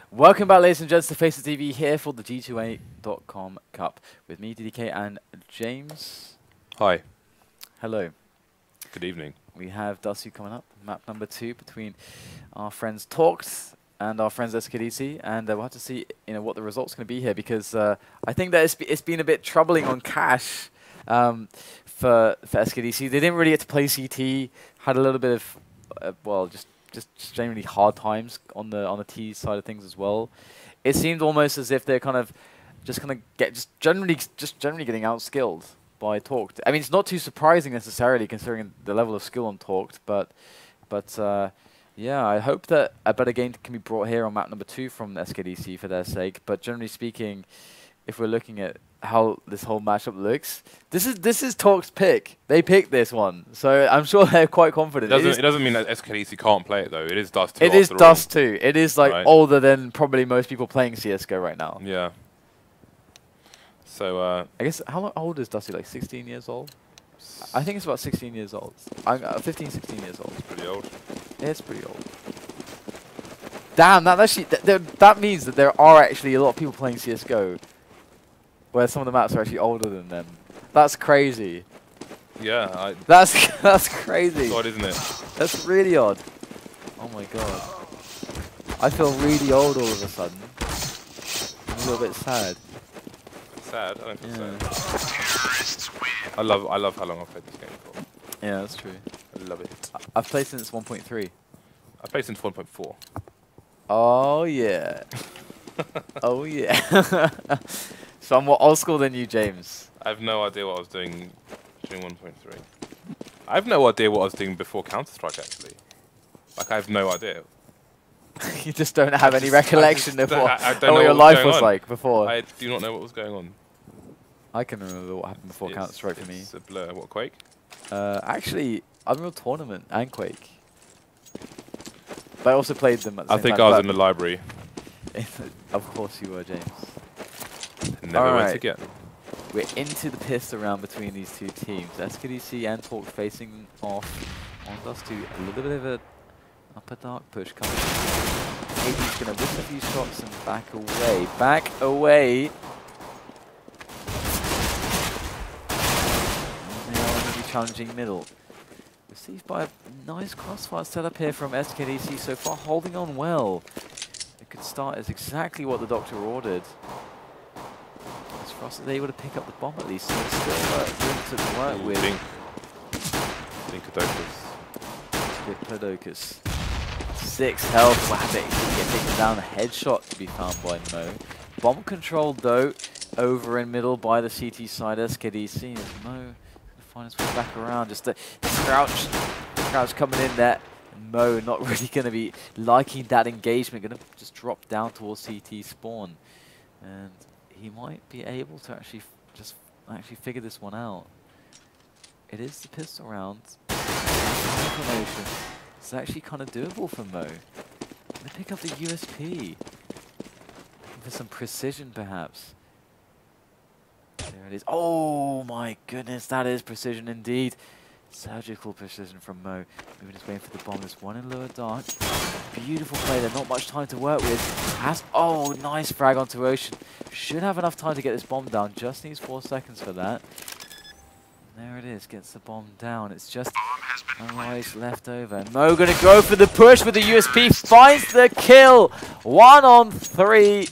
Welcome back, ladies and gents, to FACEIT TV here for the G2A.com Cup with me, DDK, and James. Hi. Hello. Good evening. We have DaZeD coming up, map number 2 between our friends Talked and our friends SKDC, and we'll have to see, what the results going to be here, because I think that it's been a bit troubling on cash for SKDC. They didn't really get to play CT, had a little bit of just generally hard times on the T side of things as well. It seemed almost as if they're generally getting outskilled by Talked. I mean, it's not too surprising necessarily considering the level of skill on Talked, but yeah, I hope that a better game can be brought here on map number 2 from SKDC for their sake. But generally speaking, if we're looking at how this whole matchup looks, this is Talk's pick. They picked this one, so I'm sure they're quite confident. It doesn't mean that SKDC can't play it though. It is DaZeD 2. It is DaZeD 2. It is like right. older than probably most people playing CS:GO right now. Yeah. So I guess how old is DaZeD? Like 16 years old? I think it's about 16 years old. 15, 16 years old. It's pretty old. Yeah, it's pretty old. Damn, that means that there are actually a lot of people playing CS:GO where some of the maps are actually older than them. That's crazy. Yeah, that's crazy. It's odd, isn't it? That's really odd. Oh my god. I feel really old all of a sudden. I'm a little bit sad. Sad? I don't think so. I love how long I've played this game for. Yeah, that's true. I love it. I've played since 1.3. I played since 1.4. Oh yeah. Oh yeah. So I'm more old school than you, James. I have no idea what I was doing during 1.3. I have no idea what I was doing before Counter-Strike, actually. Like, I have no idea. You just don't have any recollection of what know your life was like before. I do not know what was going on. I can remember what happened before Counter-Strike for me. It's a blur. What, Quake? Actually, Unreal Tournament and Quake. But I also played them at the same time. I think I was in the library. Of course you were, James. Never went again. We're into the pistol round between these two teams. SKDC and Talk facing off on DaZeD 2. A little bit of a upper dark push coming. AD's going to whip a few shots and back away. Back away. And they are going to be challenging middle. Received by a nice crossfire setup here from SKDC so far, holding on well. It could start as exactly what the doctor ordered. As frozt is able to pick up the bomb at least, so there's still room to work with. Diplodocus. 6 health, wabbit can get taken down. A headshot to be found by Mo. Bomb controlled though, over in middle by the CT side SKDC. As Mo going to find his way back around. Just the crouch coming in there. And Mo not really going to be liking that engagement. Going to just drop down towards CT spawn. And he might be able to actually figure this one out. It is the pistol round. It's actually kind of doable for Mo. Gonna pick up the USP. For some precision, perhaps. There it is. Oh my goodness, that is precision indeed. Surgical precision from Mo. Moving his way for the bomb. There's one in lower dark. Beautiful play there. Not much time to work with. Oh, nice frag onto Ocean. Should have enough time to get this bomb down. Just needs 4 seconds for that. And there it is. Gets the bomb down. It's just a rise left over. And Mo going to go for the push with the USP. Finds the kill. 1 on 3.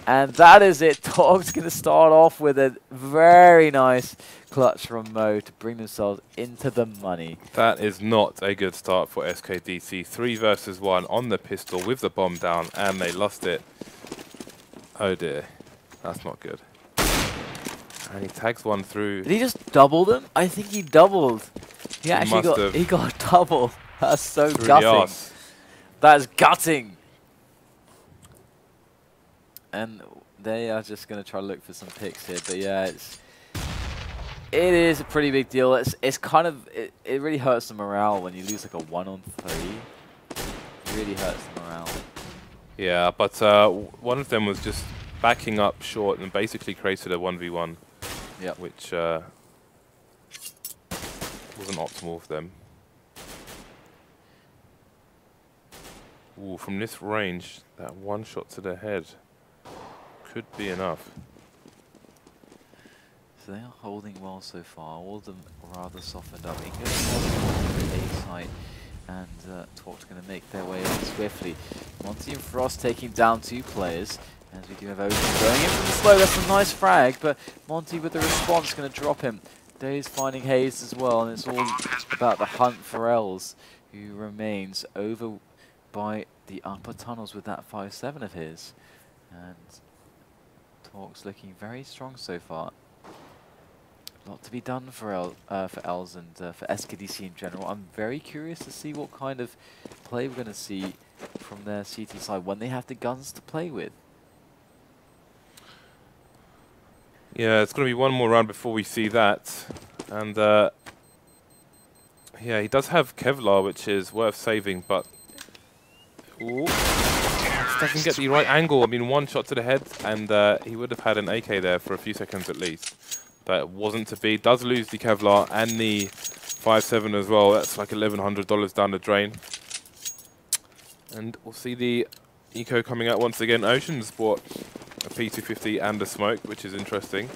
And that is it. Talk's going to start off with a very nice clutch from Mo to bring themselves into the money. That is not a good start for SKDC. 3 versus 1 on the pistol with the bomb down, and they lost it. Oh dear. That's not good. And he tags one through. Did he just double them? I think he doubled. He actually got a double. That's so gutting. That's gutting. And they are just going to try to look for some picks here. But yeah, it is a pretty big deal. It's kind of, it really hurts the morale when you lose like a 1 on 3. It really hurts the morale. Yeah, but one of them was just backing up short and basically created a 1v1. Yep. Which wasn't optimal for them. Ooh, from this range, that one shot to the head could be enough. So they are holding well so far. All of them rather softened up. It goes on the A side, and Talk's going to make their way on swiftly. montE and frozt taking down 2 players. As we do have Owen going in from the slow. That's a nice frag, but montE with the response going to drop him. DaZeD finding Hayes as well, and it's all about the hunt for Els, who remains over by the upper tunnels with that 5-7 of his. And Talk's looking very strong so far. A lot to be done for Els and for SKDC in general. I'm very curious to see what kind of play we're going to see from their CT side when they have the guns to play with. Yeah, it's going to be one more round before we see that. And yeah, he does have Kevlar, which is worth saving, but ooh, just doesn't get the right angle. I mean, one shot to the head, and he would have had an AK there for a few seconds at least. But it wasn't to be. Does lose the Kevlar and the 5-7 as well. That's like $1,100 down the drain. And we'll see the eco coming out once again. Ocean's bought a P250 and a smoke, which is interesting.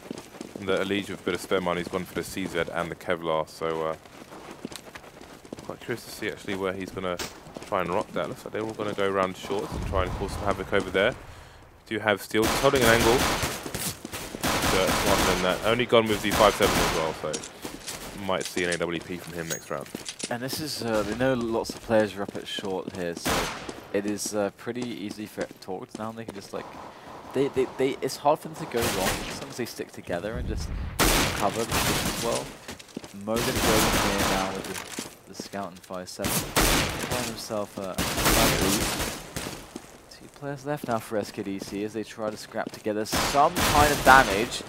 And the EliGE with a bit of spare money has gone for the CZ and the Kevlar. So quite curious to see actually where he's going to try and rock that. Looks like they're all going to go around shorts and try and cause some havoc over there. Do have Steel just holding an angle. Smarter than that. Only gone with the 5-7 as well, so might see an AWP from him next round. And this is, they know lots of players are up at short here, so it is pretty easy for Talks now. They can just like, it's hard for them to go wrong as long as they stick together and just cover the position as well. Mo going to go in here now with the scout and 5-7. Find himself a lead. 2 players left now for SKDC as they try to scrap together some kind of damage.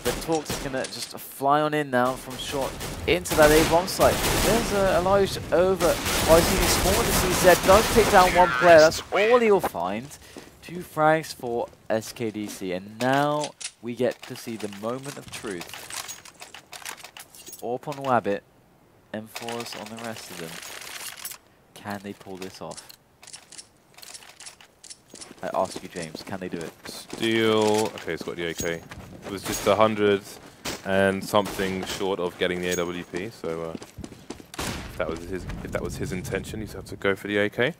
But Talks is going to just fly on in now from short into that A-bomb site. There's EliGE over fighting his spawn. The CZ does take down 1 player. That's all he'll find. 2 frags for SKDC. And now we get to see the moment of truth. AWP on wabbit, M4s on the rest of them. Can they pull this off? I ask you, James, can they do it? Steel, okay, it's got the AK. It was just 100 and something short of getting the AWP, so if that was his intention, he's had to go for the AK.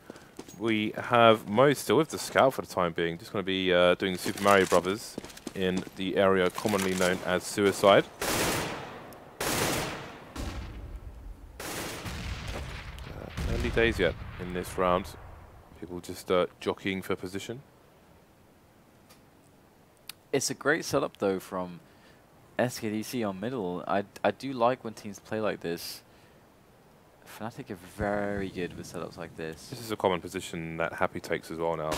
We have Mo still with the scout for the time being, just going to be doing the Super Mario Brothers in the area commonly known as Suicide. Early days yet in this round. People just jockeying for position. It's a great setup though from SKDC on middle. I do like when teams play like this. Fnatic are very good with setups like this. This is a common position that Happy takes as well now.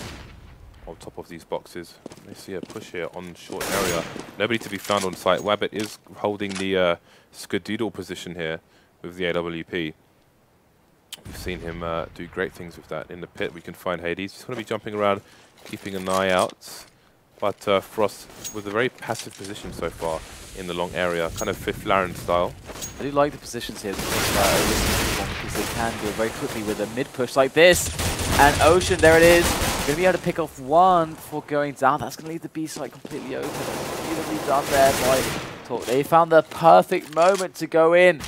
On top of these boxes. They see a push here on short area. Nobody to be found on site. wabbit is holding the skadoodle position here with the AWP. We've seen him do great things with that. In the pit we can find Hades. He's going to be jumping around, keeping an eye out. But frozt with a very passive position so far in the long area, kind of Fifth Laren style. I do like the positions here because they can go very quickly with a mid push like this. And Ocean, there it is. Going to be able to pick off 1 before going down. That's going to leave the B site completely open. Beautifully done there by Talk. They found the perfect moment to go in.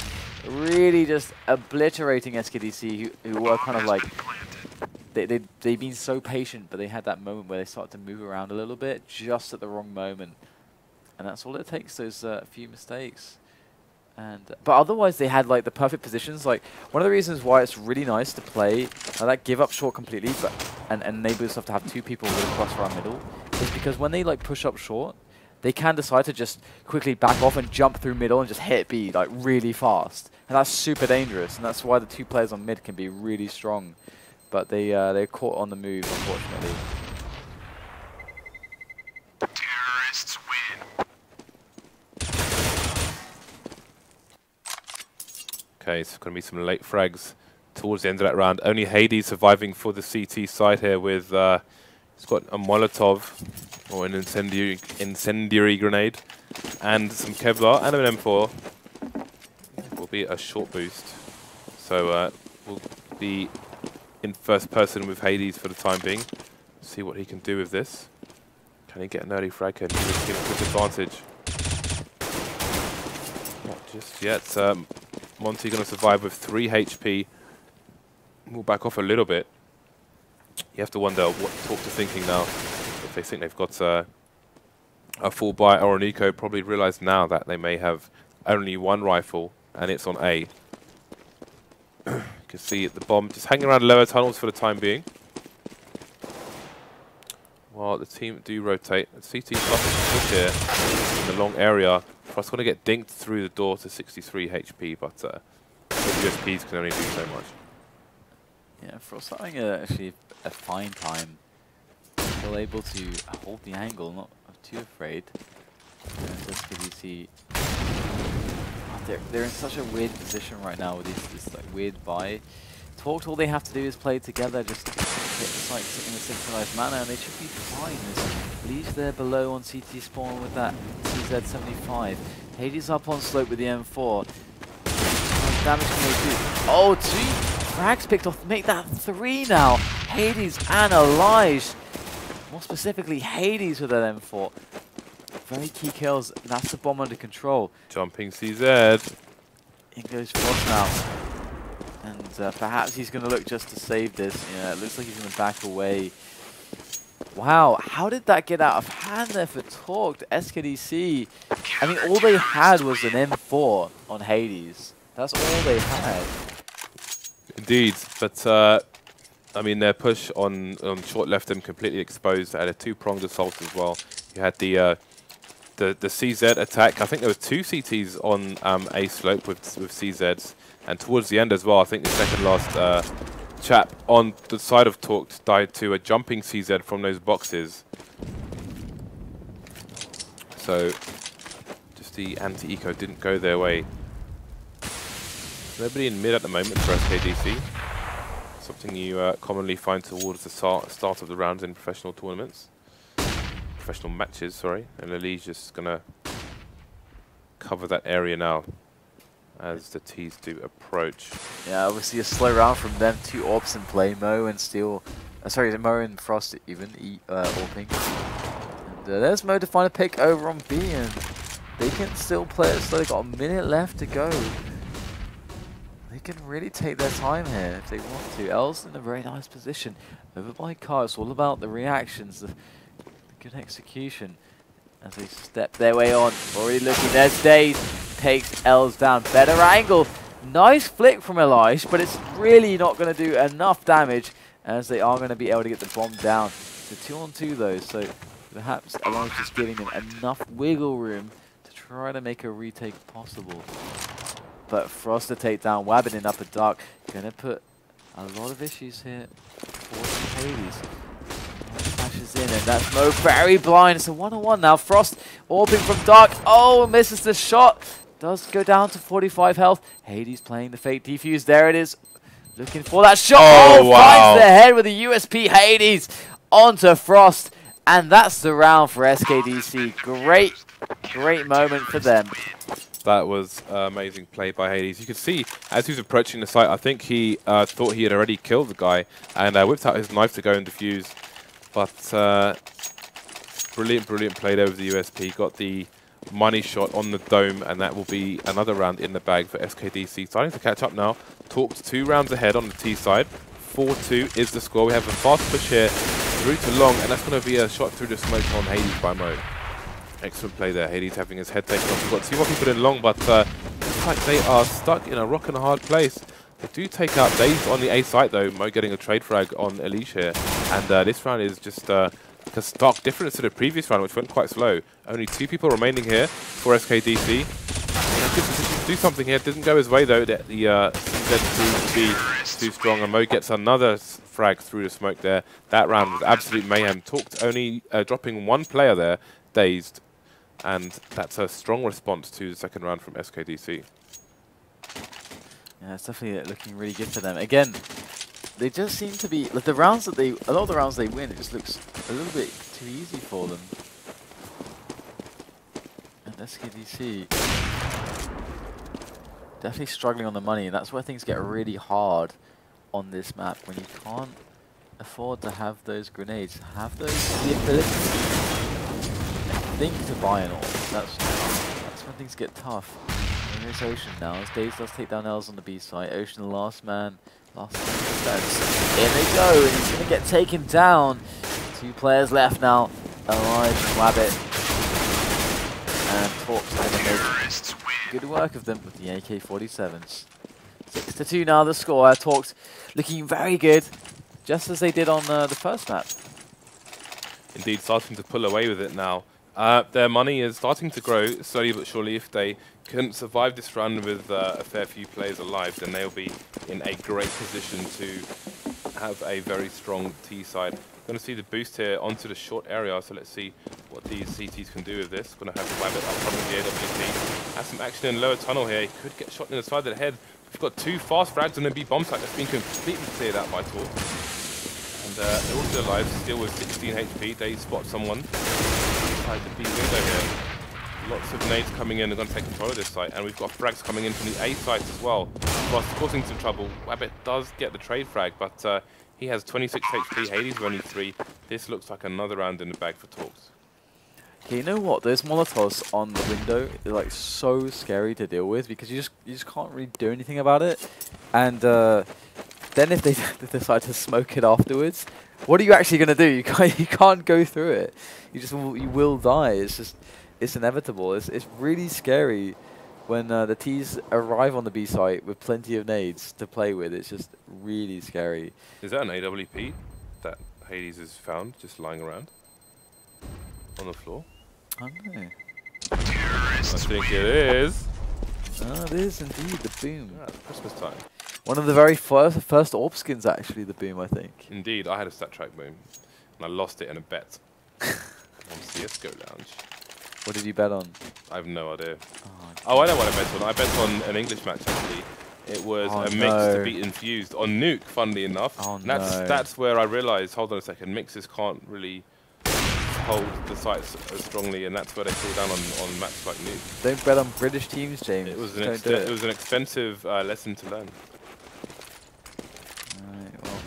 Really just obliterating SKDC, who were kind of like, they've been so patient, but they had that moment where they started to move around a little bit, just at the wrong moment. And that's all it takes, those few mistakes. But otherwise, they had like the perfect positions. Like, one of the reasons why it's really nice to play that give up short completely, but and enable yourself to have 2 people with a cross around middle, is because when they like push up short, they can decide to just quickly back off and jump through middle and just hit B like really fast. And that's super dangerous, and that's why the 2 players on mid can be really strong. But they're caught on the move, unfortunately. Terrorists win. Okay, so going to be some late frags towards the end of that round. Only Hades surviving for the CT side here with, he's got a Molotov, or an incendiary grenade, and some Kevlar, and an M4. Will be a short boost. So we'll be in first person with Hades for the time being. See what he can do with this. Can he get an early frag? Can he give a good advantage? Not just yet. montE going to survive with 3 HP. We'll back off a little bit. You have to wonder what Talk to thinking now. If they think they've got a full buy or an eco, probably realise now that they may have only 1 rifle and it's on A. You can see the bomb just hanging around lower tunnels for the time being. While the team do rotate. CT push here in the long area. Frost's going to get dinked through the door to 63 HP, but the USPs can only do so much. Yeah, Frost having actually a fine time. Still able to hold the angle, not too afraid. SKDC, they're in such a weird position right now with this like weird buy. Talk, all they have to do is play together, just hit the site in a synchronized manner, and they should be fine. There's EliGE there below on CT spawn with that CZ75. Hades up on slope with the M4. How much damage can they do? Oh, 2 frags picked off, make that 3 now. Hades and EliGE. More specifically, Hades with that M4. Very key kills. That's the bomb under control. Jumping CZ. In goes Frost now. And perhaps he's going to look just to save this. Yeah, it looks like he's going to back away. Wow, how did that get out of hand there for Talk? SKDC. I mean, all they had was an M4 on Hades. That's all they had. Indeed, but I mean, their push on short left them completely exposed. They had a 2-pronged assault as well. You had the CZ attack. I think there were 2 CTs on A slope with CZs. And towards the end as well, I think the second last chap on the side of Talk died to a jumping CZ from those boxes. So just the anti-eco didn't go their way. Nobody in mid at the moment for SKDC. Something you commonly find towards the start of the rounds in professional tournaments. Professional matches, sorry. And EliGE just going to cover that area now as the T's do approach. Yeah, obviously a slow round from them. 2 AWPs in play. Mo and Steel. Sorry, Mo and Frost even AWPing. And there's Mo to find a pick over on B, and they can still play it slow. They've got a minute left to go. They can really take their time here if they want to. Ellis in a very nice position. Over by Carey. It's all about the reactions, the good execution as they step their way on. Already looking. There's DaZeD. Takes Ellis down. Better angle. Nice flick from EliGE, but it's really not going to do enough damage as they are going to be able to get the bomb down. It's a 2-on-2 though, so perhaps EliGE just giving them enough wiggle room to try to make a retake possible. But Frost to take down wabbit in upper dark. Going to put a lot of issues here for Hades. Flashes in, and that's Mo very blind. It's a 1-on-1 now. Frost orbing from dark. Oh, misses the shot. Does go down to 45 health. Hades playing the fake defuse. There it is. Looking for that shot. Oh, wow. Finds the head with the USP. Hades onto Frost. And that's the round for SKDC. Great moment for them. That was amazing play by Hades. You can see as he was approaching the site, I think he thought he had already killed the guy and whipped out his knife to go and defuse. But brilliant play there with the USP. Got the money shot on the dome, and that will be another round in the bag for SKDC. Starting to catch up now. Talked 2 rounds ahead on the T side. 4-2 is the score. We have a fast push here through to long, and that's going to be a shot through the smoke on Hades by Mo. Excellent play there. Hades having his head taken off. We've got 2 more people in long, but looks like they are stuck in a rock and a hard place. They do take out DaZeD on the A site though. Mo getting a trade frag on EliGE here, and this round is just a stark difference to the previous round, which went quite slow. Only 2 people remaining here for SKDC. Good position to do something here. Didn't go his way though. The CZ proved to be too strong, and Mo gets another frag through the smoke there. That round was absolute mayhem. Talked only dropping 1 player there, DaZeD, and that's a strong response to the second round from SKDC. Yeah, it's definitely looking really good for them. Again, they just seem to be like a lot of the rounds they win, it just looks a little bit too easy for them. And SKDC definitely struggling on the money, and that's where things get really hard on this map when you can't afford to have those grenades, have the ability and think to buy an AWP. That's when things get tough. Here's Ocean now, as DaZeD does take down Ellis on the B side. Ocean, the last man defense. In they go, and he's going to get taken down. 2 players left now. EliGE, wabbit, and Torque's going to make good work of them with the AK-47s. 6-2 now the score. Torque's looking very good, just as they did on the first map. Indeed, starting to pull away with it now. Their money is starting to grow slowly but surely. If they can survive this run with a fair few players alive, then they'll be in a great position to have a very strong T side. Going to see the boost here onto the short area, so let's see what these CTs can do with this. Going to have the wabbit up front with the AWP. Has some action in lower tunnel here. He could get shot in the side of the head. We've got 2 fast frags on the B bomb site that's been completely cleared out by Torque. And they're all still alive, still with 16 HP. They spot someone inside the B window here. Lots of nades coming in. They're going to take control of this site. And we've got frags coming in from the A site as well. Whilst causing some trouble. Wabbit does get the trade frag, but he has 26 HP. Hades with only 3. This looks like another round in the bag for Torques. Okay, you know what? Those Molotovs on the window are like so scary to deal with because you just can't really do anything about it. And then if they decide to smoke it afterwards, what are you actually going to do? You can't go through it. You will die. It's inevitable. It's really scary when the T's arrive on the B site with plenty of nades to play with. It's just really scary. Is that an AWP that Hades has found just lying around on the floor? I don't know. I think it is. Oh, it is indeed the boom. Yeah, it's Christmas time. One of the very first AWP skins, actually, the boom, I think. Indeed, I had a stat track boom, and I lost it in a bet on CSGO Lounge. What did you bet on? I have no idea. Oh, I know what I bet on. I bet on an English match, actually. It was a mix to beat Infused on Nuke, funnily enough. Oh, and that's where I realised, hold on a second, mixes can't really hold the sites as strongly, and that's where they fall down on matches like Nuke. Don't bet on British teams, James. It was an expensive lesson to learn. Alright, well,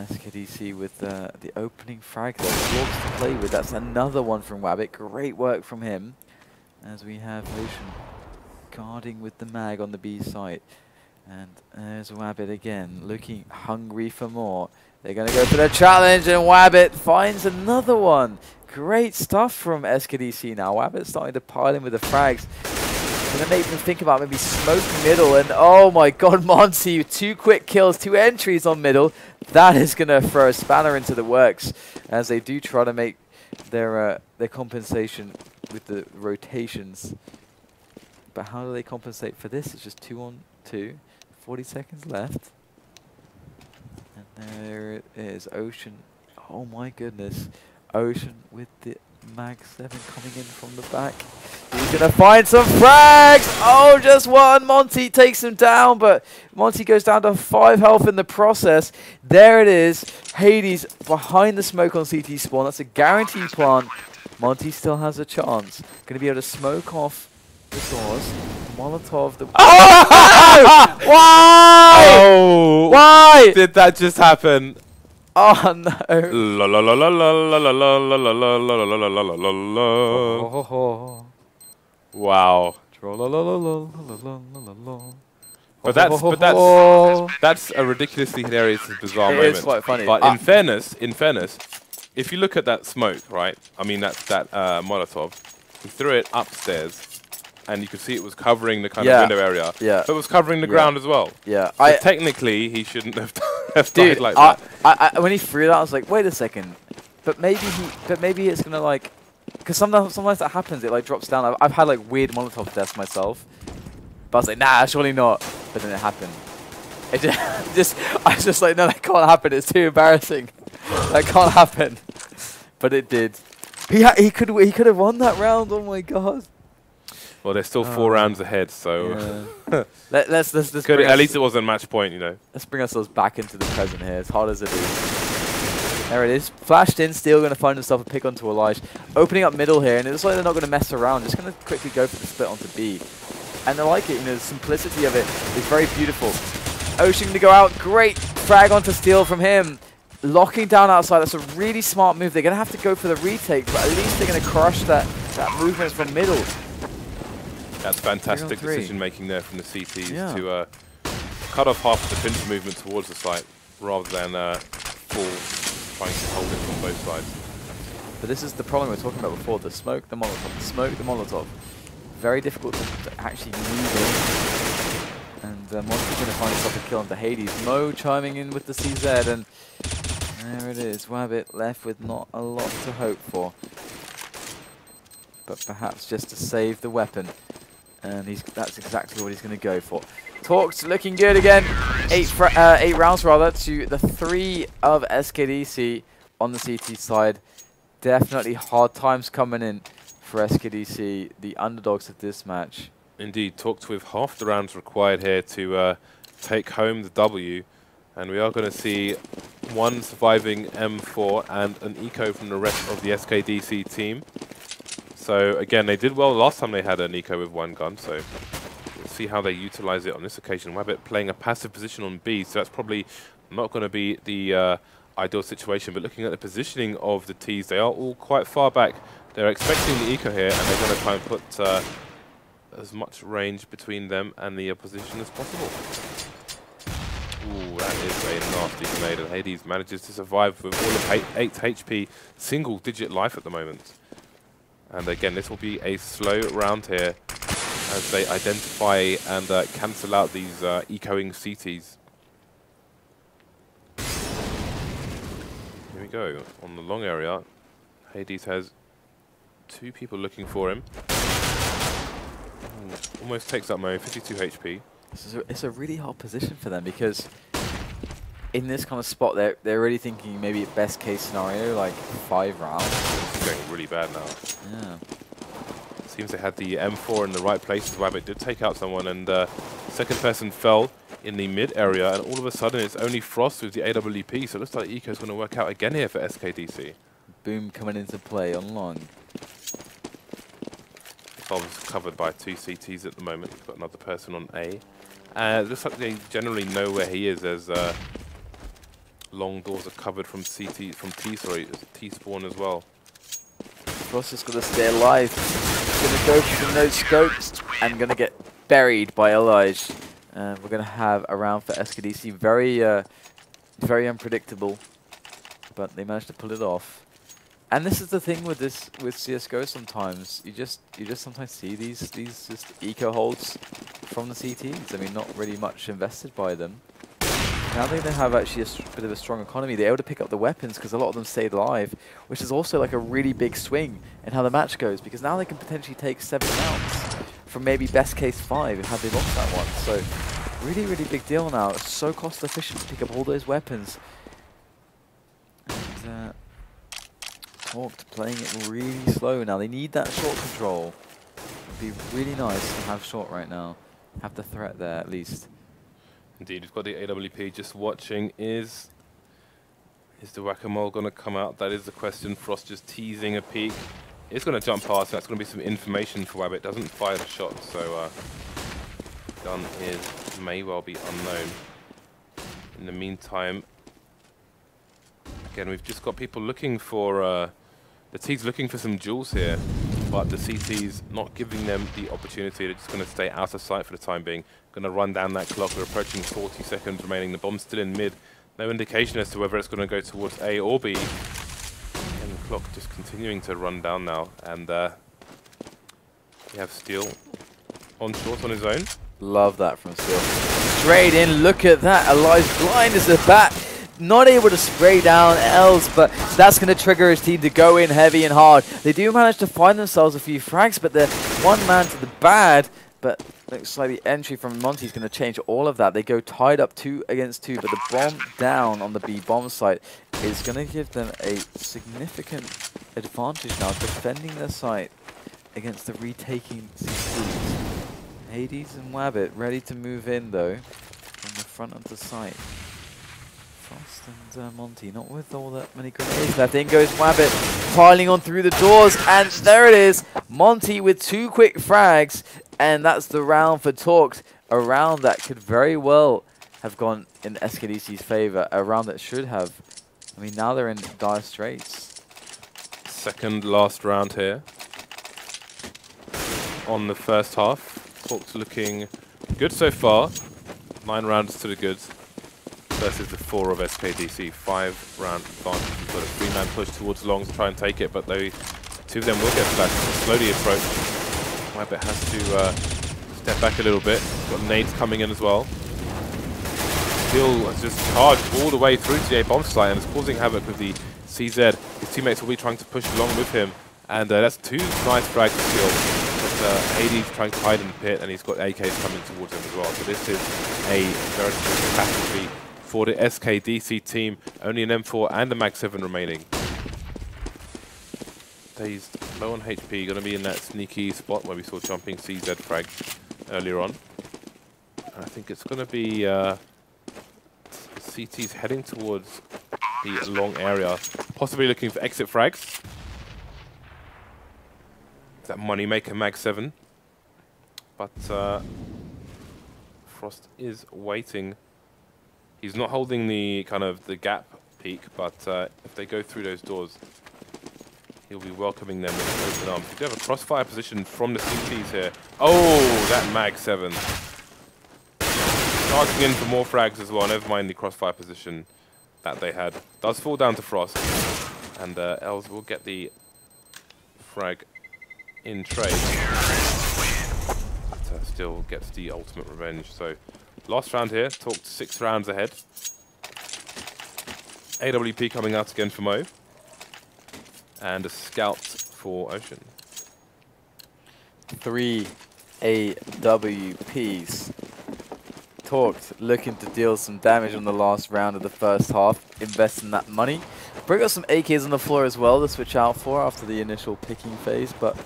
SKDC with the opening frag there. Lots to play with. That's another one from wabbit. Great work from him. As we have Ocean guarding with the mag on the B site. And there's wabbit again, looking hungry for more. They're going to go for the challenge, and wabbit finds another one. Great stuff from SKDC now. wabbit starting to pile in with the frags. Going to make them think about maybe smoke middle, and oh my god, montE, 2 quick kills, 2 entries on middle. That is going to throw a spanner into the works as they do try to make their compensation with the rotations. But how do they compensate for this? It's just 2 on 2, 40 seconds left. And there it is, Ocean. Oh my goodness. Ocean with the Mag 7 coming in from the back. He's going to find some frags! Oh, just one! montE takes him down, but montE goes down to 5 health in the process. There it is. Hades behind the smoke on CT spawn. That's a guaranteed plant. montE still has a chance. Going to be able to smoke off the doors. Molotov. The oh! Why? Oh! Why? Did that just happen? Oh no! La la la la la la la la la la la la la la la la la. Wow. But that's a ridiculously hilarious and bizarre moment. It's quite funny. But in fairness, if you look at that smoke, right? I mean that Molotov, he threw it upstairs. And you could see it was covering the kind of window area. Yeah. But it was covering the ground as well. Yeah. So technically, he shouldn't have died like that. When he threw that, I was like, wait a second. But maybe it's gonna like, because sometimes that happens. It like drops down. I've had like weird Molotov deaths myself. But I was like, nah, surely not. But then it happened. It I was just like, no, that can't happen. It's too embarrassing. That can't happen. But it did. He could have won that round. Oh my god. Well, there's still 4 rounds ahead, so yeah. let's at least it wasn't match point, you know. Let's bring ourselves back into the present here, as hard as it is. There it is, flashed in, still going to find himself a pick onto EliGE. Opening up middle here, and it looks like they're not going to mess around, just going to quickly go for the split onto B. And I like it, you know, the simplicity of it is very beautiful. Ocean to go out. Great frag onto steal from him. Locking down outside. That's a really smart move. They're going to have to go for the retake, but at least they're going to crush that movement from middle. That's fantastic decision making there from the CTs to cut off half of the pinch movement towards the site rather than full trying to hold it from both sides. But this is the problem we were talking about before, the smoke, the Molotov, the smoke, the Molotov. Very difficult to actually move in. And Monty's going to find himself a kill onto Hades. Mo chiming in with the CZ, and there it is. Wabbit left with not a lot to hope for. But perhaps just to save the weapon. And that's exactly what he's going to go for. Talks looking good again. 8 rounds rather to the 3 of SKDC on the CT side. Definitely hard times coming in for SKDC, the underdogs of this match. Indeed, Talks with half the rounds required here to take home the W. And we are going to see one surviving M4 and an eco from the rest of the SKDC team. So again, they did well last time they had an eco with 1 gun, so we'll see how they utilize it on this occasion. Wabbit playing a passive position on B, so that's probably not going to be the ideal situation, but looking at the positioning of the Ts, they are all quite far back. They're expecting the eco here, and they're going to try and put as much range between them and the opposition as possible. Ooh, that is a nasty grenade, and Hades manages to survive with all of 8 HP, single-digit life at the moment. And again, this will be a slow round here as they identify and cancel out these ecoing CTs. Here we go, on the long area. Hades has 2 people looking for him. Ooh, almost takes up Mo, 52 HP. It's a really hard position for them because in this kind of spot, they're really thinking maybe best case scenario, like 5 rounds. It's going really bad now. Yeah. Seems they had the M4 in the right places. Wabbit did take out someone, and second person fell in the mid area, and all of a sudden it's only frozt with the AWP, so it looks like eco's going to work out again here for SKDC. Boom coming into play on long. Bob's covered by 2 CTs at the moment. We've got another person on A. It looks like they generally know where he is, as long doors are covered from T spawn as well. Frost is going to stay alive. He's going to go for the no scope and going to get buried by EliGE. We're going to have a round for SKDC. Very unpredictable, but they managed to pull it off. And this is the thing with CS:GO. Sometimes you just sometimes see these just eco holds from the CTs. I mean, not really much invested by them. Now they have actually a bit of a strong economy. They're able to pick up the weapons because a lot of them stayed alive, which is also like a really big swing in how the match goes, because now they can potentially take 7 rounds from maybe best case 5 had they lost that one. So really, really big deal now. It's so cost efficient to pick up all those weapons. And Talked playing it really slow now. They need that short control. It'd be really nice to have short right now. Have the threat there at least. Indeed, we've got the AWP just watching. Is the whack-a-mole going to come out? That is the question. Frost just teasing a peek. It's going to jump past. That's going to be some information for Wabbit. Doesn't fire the shot, so gun may well be unknown. In the meantime, again, we've just got people looking for the T's looking for some jewels here, but the CT's not giving them the opportunity. They're just going to stay out of sight for the time being. Going to run down that clock. We're approaching 40 seconds remaining. The bomb's still in mid. No indication as to whether it's going to go towards A or B. And the clock just continuing to run down now. And we have Steel on short on his own. Love that from Steel. Straight in. Look at that. EliGE blind as a bat. Not able to spray down Els, but that's going to trigger his team to go in heavy and hard. They do manage to find themselves a few frags, but they're 1 man to the bad. But looks like the entry from montE is going to change all of that. They go tied up 2 against 2, but the bomb down on the B bomb site is going to give them a significant advantage now, defending their site against the retaking CCs. Hades and Wabbit ready to move in though, from the front of the site. Frost and montE, not with all that many grenades left. In goes Wabbit, piling on through the doors, and there it is. montE with 2 quick frags, and that's the round for Talks. A round that could very well have gone in SKDC's favor. A round that should have. I mean, now they're in dire straits. Second last round here on the first half. Talk's looking good so far. 9 rounds to the goods versus the 4 of SKDC. 5-round advantage. We've got a 3-man push towards longs to try and take it, but they, 2 of them will get flashed. Slowly approach. wabbit has to step back a little bit. Got nades coming in as well. Still has just charged all the way through to the A bomb site and is causing havoc with the CZ. His teammates will be trying to push along with him, and that's 2 nice frags to kill. But Hades trying to hide in the pit, and he's got AKs coming towards him as well. So this is a veritable catastrophe for the SKDC team. Only an M4 and a Mag 7 remaining. DaZeD low on HP, going to be in that sneaky spot where we saw jumping CZ frag earlier on. And I think it's going to be CT's heading towards the long area, possibly looking for exit frags. That moneymaker Mag 7. But frozt is waiting. He's not holding the kind of the gap peak, but if they go through those doors, he'll be welcoming them with open arms. We do have a crossfire position from the CTs here. Oh, that Mag 7. Charging in for more frags as well, never mind the crossfire position that they had. Does fall down to frozt, and Ellis will get the frag in trade. But still gets the ultimate revenge. So last round here, talked 6 rounds ahead. AWP coming out again for Mo. And a scout for Ocean. 3 AWPs. Talked looking to deal some damage on the last round of the first half, investing that money. Bring up some AKs on the floor as well to switch out for after the initial picking phase, but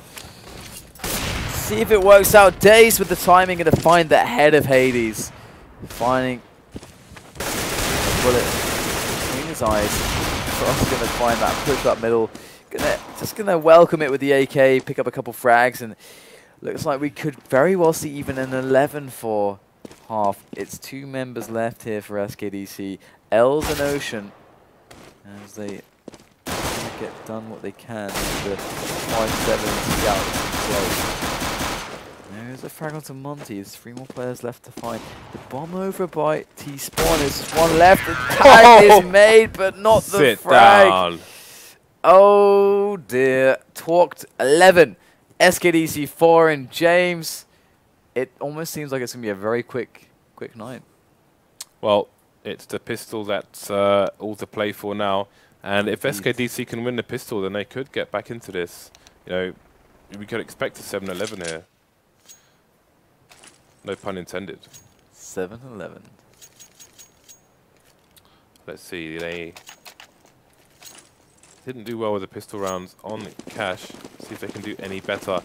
see if it works out. DaZeD with the timing and to find that head of Hades. Finding a bullet between his eyes. frozt going to find that push up middle. Just going to welcome it with the AK, pick up a couple frags, and looks like we could very well see even an 11 for half. It's 2 members left here for SKDC. Ellis and Ocean, as they get done what they can with the 5-7 scouts. There's a frag onto montE. There's 3 more players left to find. The bomb over by T-Spawn. There's just 1 left. The tag is made, but not the frag. Down. Oh dear. Talked 11. SKDC 4 and James. It almost seems like it's going to be a very quick night. Well, it's the pistol that's all to play for now. And if SKDC can win the pistol, then they could get back into this. You know, we could expect a 7-11 here. No pun intended. 7-11. Let's see, they didn't do well with the pistol rounds on cash. See if they can do any better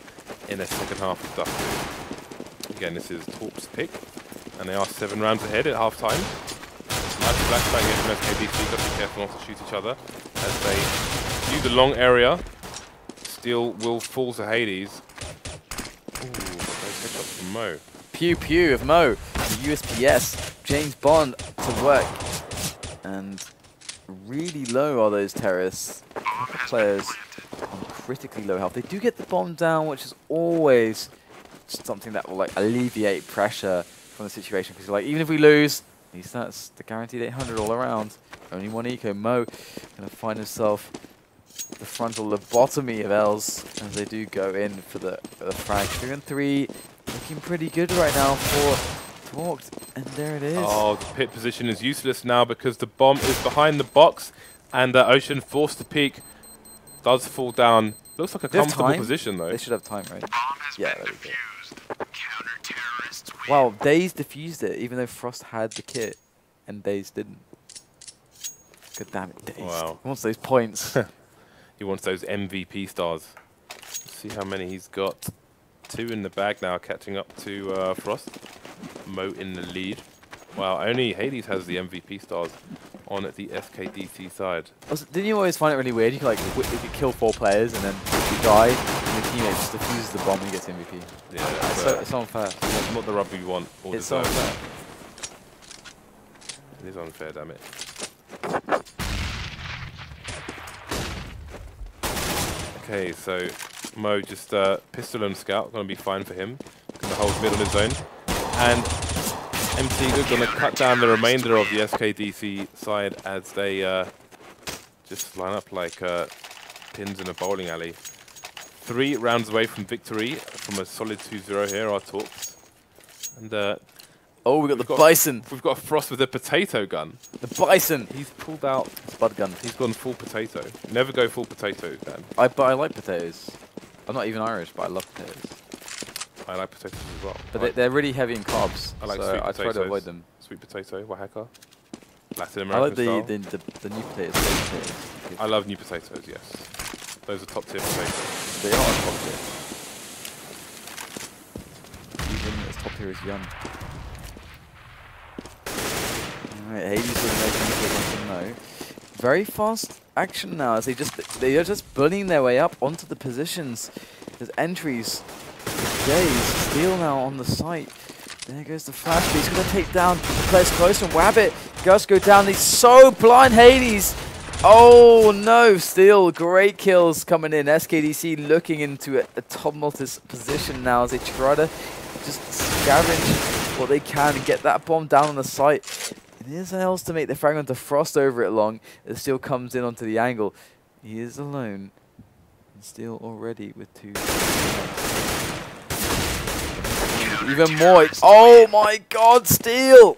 in the second half of stuff. Again, this is Talk's pick, and they are 7 rounds ahead at half time. Nice flashbang here from SKDC, got to be careful not to shoot each other as they do the long area. Still will fall to Hades. Ooh, nice headshot from Mo. Pew pew of Mo. The USPS. James Bond to work. And really low are those terrorists. A couple players on critically low health. They do get the bomb down, which is always something that will like alleviate pressure from the situation. Because like, even if we lose, at least that's the guaranteed 800 all around. Only 1 eco. Mo gonna find himself the frontal lobotomy of Ellis as they do go in for the frag. 2 and 3. Looking pretty good right now for Talked, and there it is. Oh, the pit position is useless now because the bomb is behind the box, and Ocean forced to peek. Does fall down. Looks like a comfortable position though. They should have time, right? Yeah, there we go. Counter-terrorists win. Wow, DaZeD defused it, even though frozt had the kit, and DaZeD didn't. God damn it, DaZeD. Wow. He wants those points. He wants those MVP stars. Let's see how many he's got. 2 in the bag now, catching up to frozt. Mo in the lead. Wow, only Hades has the MVP stars on the SKDC side. Also, didn't you always find it really weird? You could like you could kill 4 players and then if you die, and your teammate just defuses the bomb and gets MVP. Yeah, It's unfair. not the rubber you want or It's deserve. unfair. It is unfair, damn it. Okay, so Mo just pistol and scout, gonna be fine for him. Gonna hold mid on his own. And MC are gonna cut down the remainder of the SKDC side as they just line up like pins in a bowling alley. 3 rounds away from victory, from a solid 2-0 here, our talks. And oh, we got the Bison. We've got frozt with a potato gun. The Bison. He's pulled out Spud gun. He's gone full potato. Never go full potato, Dan. But I like potatoes. I'm not even Irish, but I love potatoes. I like potatoes as well. But they're really heavy in carbs, I like so sweet I potatoes. try to avoid them. Sweet potato, Oaxaca. Latin I like American style. the new potatoes. Baked potatoes. I love new potatoes, yes. Those are top tier potatoes. They are top tier. Even as top tier as young. Alright, Hades will make anything no. Very fast action now as they are just bullying their way up onto the positions. There's entries. Days Steel now on the site. There goes the flash. He's going to take down the players close from Wabbit. Gus go down. He's so blind. Hades. Oh no, Steel. Great kills coming in. SKDC looking into a tumultuous position now as they try to just scavenge what they can and get that bomb down on the site. And here's Ellis to make the fragment to frost over it long. As Steel comes in onto the angle. He is alone. And Steel already with 2. Even more. Oh my god, Steel!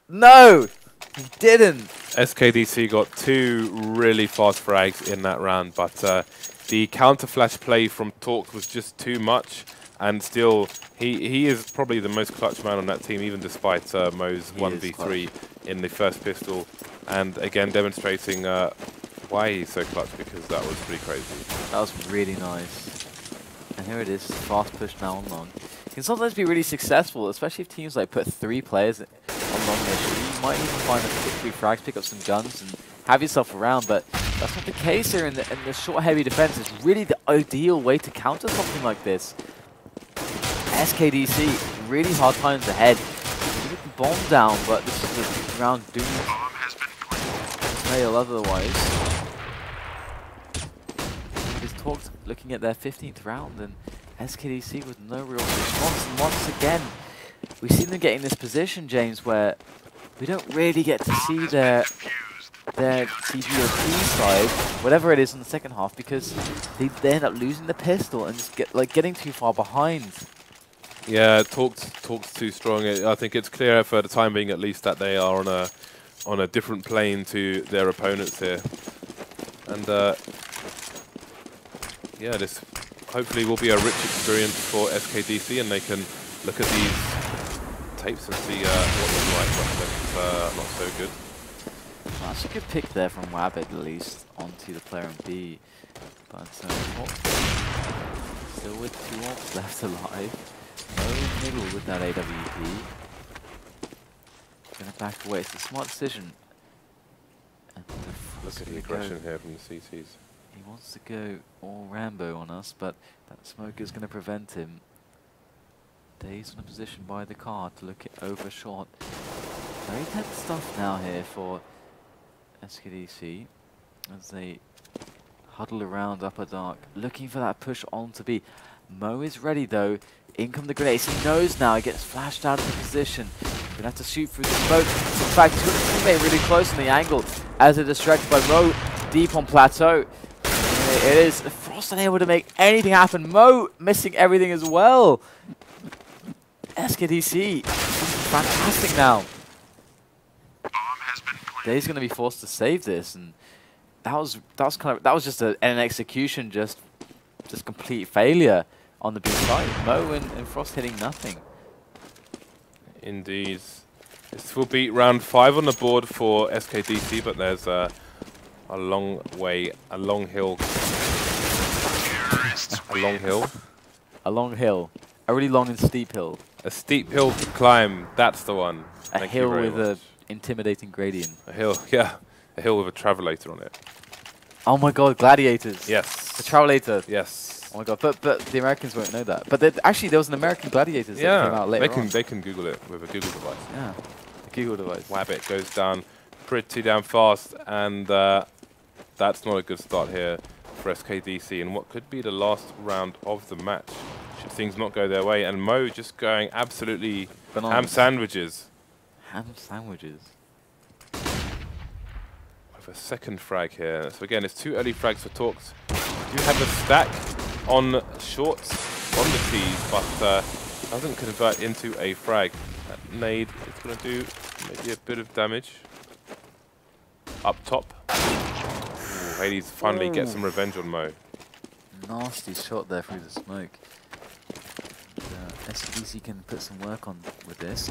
No! He didn't. SKDC got 2 really fast frags in that round, but the counter flash play from Talk was just too much. And still, he is probably the most clutch man on that team, even despite Mo's 1v3 in the first pistol. And again, demonstrating why he's so clutch, because that was pretty crazy. That was really nice. And here it is, fast push now on long. It can sometimes be really successful, especially if teams like put 3 players on long mission. You might even find them pick 3 frags, pick up some guns, and have yourself around. But that's not the case here in the short, heavy defense. It's really the ideal way to counter something like this. SKDC, really hard times ahead. They get the bomb down, but this is a round doomed. Fail otherwise. Talked looking at their 15th round, and SKDC with no real response. And once again, we've seen them get in this position, James, where we don't really get to see their CBOP side, whatever it is in the second half, because they end up losing the pistol and just getting too far behind. Yeah, Talk's too strong. I think it's clear for the time being, at least, that they are on a different plane to their opponents here, and. Yeah, this hopefully will be a rich experience for SKDC, and they can look at these tapes and see what was right, but not so good. Well, that's a good pick there from Wabbit, at least, onto the player in B. But still with 2 ops left alive. No middle with that AWP. Gonna back away. It's a smart decision. And look at the aggression here from the CTs. He wants to go all Rambo on us, but that smoke is going to prevent him. Days in a position by the car to look it over shot. Very tense stuff now here for SKDC as they huddle around upper dark, looking for that push on to B. Mo is ready though. In come the grenades. He knows now. He gets flashed out of the position. Gonna have to shoot through the smoke. In fact, he's got his teammate really close on the angle as they're distracted by Mo deep on plateau. It is frozt unable to make anything happen. Mo missing everything as well. SKDC fantastic now. Dave's going to be forced to save this, and that was just an execution, just complete failure on the B side. Mo and frozt hitting nothing. Indeed, this will be round 5 on the board for SKDC, but there's a long way, a long hill. A long hill? A long hill. A really long and steep hill. A steep hill to climb, that's the one. A hill with an intimidating gradient. A hill, yeah. A hill with a travelator on it. Oh my god, gladiators. Yes. The travelator. Yes. Oh my god, but the Americans won't know that. But actually there was an American gladiators that came out later on. They can Google it with a Google device. Yeah. Google device. Wabbit goes down pretty damn fast, and that's not a good start here for SKDC in what could be the last round of the match. Should things not go their way, and Mo just going absolutely Bananas. ham sandwiches. Ham sandwiches. With a second frag here. So again, it's 2 early frags for Talks. We do have a stack on shorts on the tees, but doesn't convert into a frag. That nade is going to do maybe a bit of damage. Up top. Ooh, Hades finally gets some revenge on Mo. Nasty shot there through the smoke. SKDC can put some work on with this.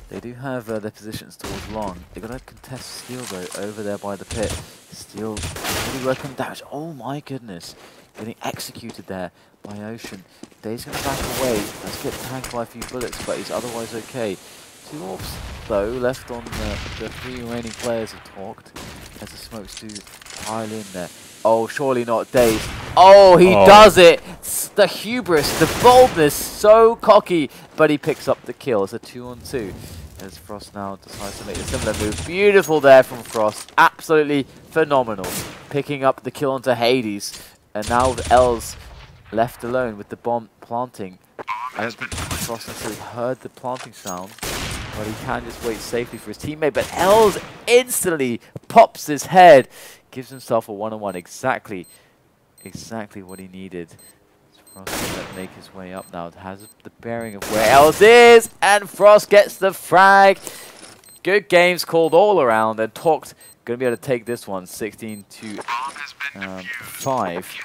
They do have their positions towards long. They've got to contest Steel though over there by the pit. Steel really working on damage. Oh my goodness. Getting executed there by Ocean. DaZe's going to back away. Let's get tagged by a few bullets, but he's otherwise okay. 2 orbs though left on the 3 remaining players have talked as the smokes do pile in there. Oh, surely not DaZe. Oh, he does it! The hubris, the boldness, so cocky, but he picks up the kill. It's a 2-on-2 as frozt now decides to make a similar move. Beautiful there from frozt, absolutely phenomenal. Picking up the kill onto Hades, and now with Ellis left alone with the bomb planting. I don't think frozt necessarily heard the planting sound, but he can just wait safely for his teammate. But Ellis instantly pops his head, gives himself a 1-on-1, exactly what he needed. frozt going to make his way up now. It has the bearing of where Ellis is, and frozt gets the frag. Good games called all around, and Talked going to be able to take this one 16 to 5,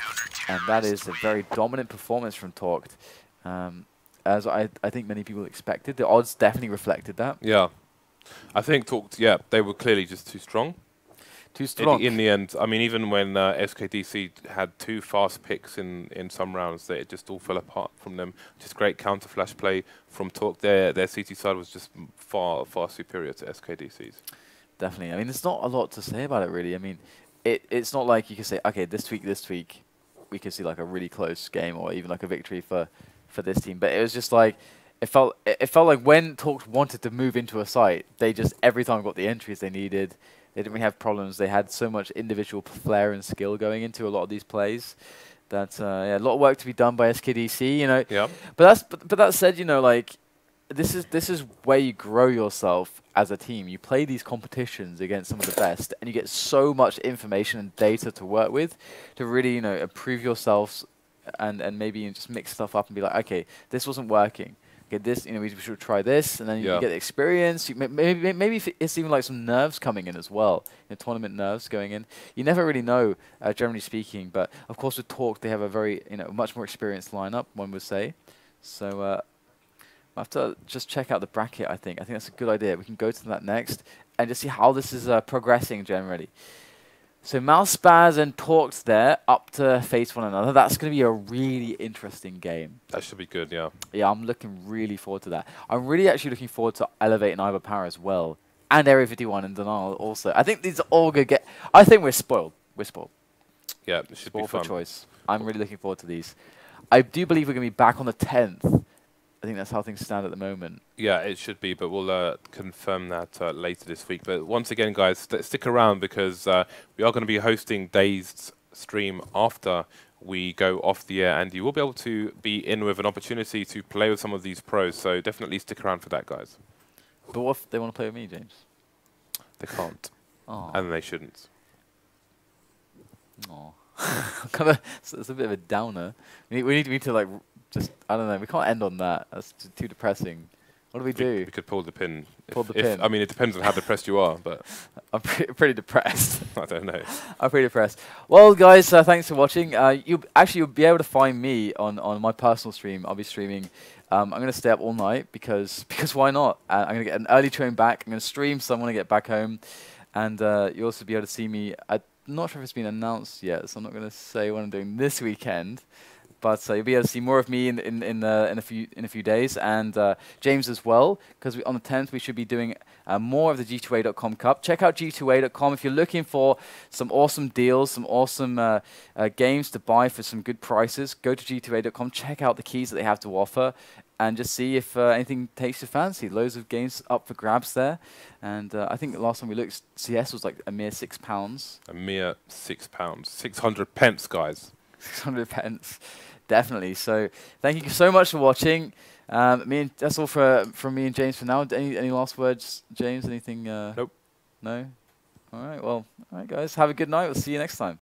and that is a very dominant performance from Talked. As I think many people expected. The odds definitely reflected that. Yeah. I think Talked, yeah, they were clearly just too strong. Too strong. In the end, I mean, even when SKDC had 2 fast picks in some rounds, it just all fell apart from them. Just great counter flash play from Talked. Their CT side was just far superior to SKDC's. Definitely. I mean, there's not a lot to say about it, really. I mean, it's not like you can say, okay, this week, we could see like a really close game or even like a victory for this team. But it was just like, it felt like when Talked wanted to move into a site, they just every time got the entries they needed. They didn't really have problems. They had so much individual flair and skill going into a lot of these plays that yeah, a lot of work to be done by SKDC, you know. Yeah. But that said, you know, like this is where you grow yourself as a team. You play these competitions against some of the best, and you get so much information and data to work with to really, you know, improve yourselves and maybe just mix stuff up and be like, okay, this wasn't working. Okay, this, you know, we should try this, and then you get the experience. Maybe it's even like some nerves coming in as well. You know, tournament nerves going in. You never really know, generally speaking. But of course, with Talked, they have a very, you know, much more experienced lineup, one would say. So I have to just check out the bracket. I think that's a good idea. We can go to that next and just see how this is progressing generally. So mousespaz and Talked there up to face one another. That's going to be a really interesting game. That should be good, yeah. Yeah, I'm looking really forward to that. I'm really actually looking forward to Elevate and Iber Power as well. And Area 51 and Denial also. I think these are all going to get... I think we're spoiled. We're spoiled. Yeah, it should be fun. For choice. I'm really looking forward to these. I do believe we're going to be back on the 10th. I think that's how things stand at the moment. Yeah, it should be, but we'll confirm that later this week. But once again, guys, stick around because we are going to be hosting DaZed's stream after we go off the air, and you will be able to be in with an opportunity to play with some of these pros. So definitely stick around for that, guys. But what if they want to play with me, James? They can't. Oh. And they shouldn't. Oh. It's a bit of a downer. We need to like... Just, I don't know, we can't end on that. That's too depressing. What do we do? We could pull the pin. Pull the pin. I mean, it depends on how depressed you are, but... I'm pretty depressed. I don't know. I'm pretty depressed. Well, guys, thanks for watching. You'll be able to find me on my personal stream. I'll be streaming. I'm going to stay up all night because why not? I'm going to get an early train back. I'm going to stream, so I'm going to get back home. And you'll also be able to see me. I'm not sure if it's been announced yet, so I'm not going to say what I'm doing this weekend. But you'll be able to see more of me in a few days, and James as well, because on the 10th we should be doing more of the G2A.com Cup. Check out G2A.com if you're looking for some awesome deals, some awesome games to buy for some good prices. Go to G2A.com. Check out the keys that they have to offer. and just see if anything takes your fancy. Loads of games up for grabs there. And I think the last time we looked, CS was like a mere £6. A mere £6. 600 pence, guys. 600 pence. Definitely. So thank you so much for watching. That's all from me and James for now. Any last words, James? Anything? Nope. No? All right. Well, all right, guys. Have a good night. We'll see you next time.